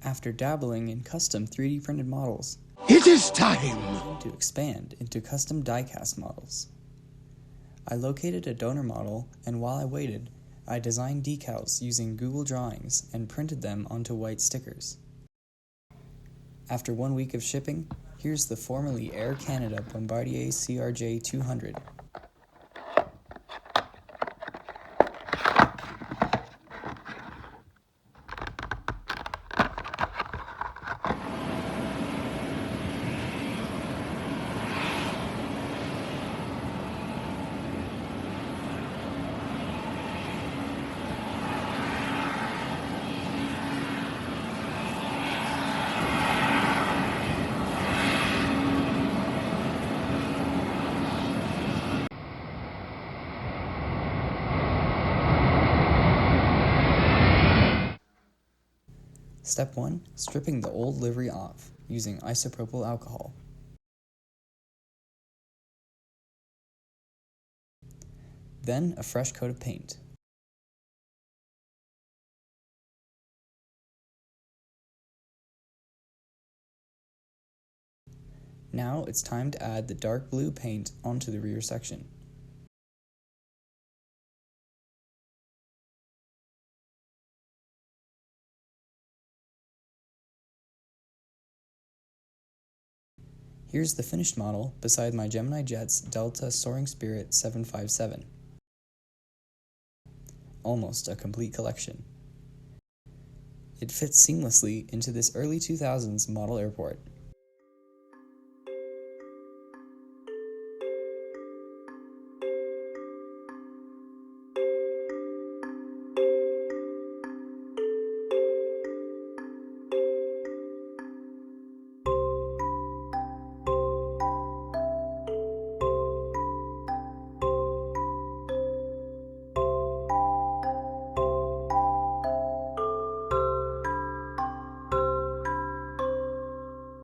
After dabbling in custom 3D printed models, It is time! to expand into custom die-cast models. I located a donor model, and while I waited, I designed decals using Google Drawings and printed them onto white stickers. After 1 week of shipping, here's the formerly Air Canada Bombardier CRJ-200. Step 1. Stripping the old livery off, using isopropyl alcohol. Then a fresh coat of paint. Now it's time to add the dark blue paint onto the rear section. Here's the finished model beside my Gemini Jets Delta Soaring Spirit 757. Almost a complete collection. It fits seamlessly into this early 2000s model airport.